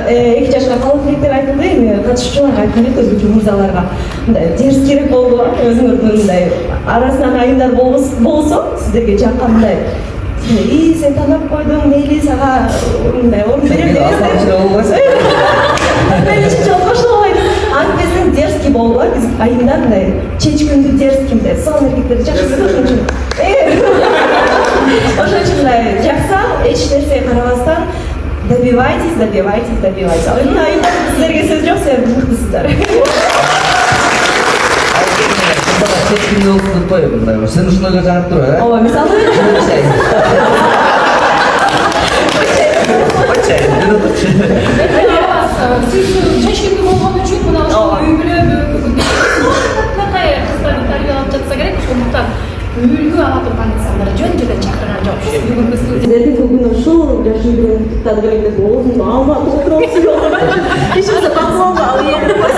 2 жашка калып элек деп айтылды, эми катышуучуларга айткан элек өзгөчө мырзаларга. Мындай дерс керек болду, өзүңөрдүн мындай арасынан айымдар болсо, сиздерге жаккан мындай сен танап койдуң, мейли сага мындай орун берем деп. Мен эч жолдошум болбойт. Антесин дерзкий болду, биз айымдар мындай чечкиндүү дерзкий мындай сонун эркектерди жакшы көрөт, ошон үчүн. Ошон үчүн мындай жакса, эч нерсеге карабастан добивайтесь. Ал айымдар сиздерге сөз жок, силер мыктысыздар. Чечкинде окутуп коюп мындай. Сен ушунга жарап тур, э? Ооба, мисалы Siz çeşitli olmanın için buna үй бүлө кандай кыздарды тарбиялап жатса керек, ошондуктан үлгү ала турган инсандар жөн жерден чакырган жокпуз. Бүгүнкү студия сиздерди бүгүн ушул жашоо менен куттуктадык элек деп оозумду алматып отуруп, ишибизди бакылоого ал эми.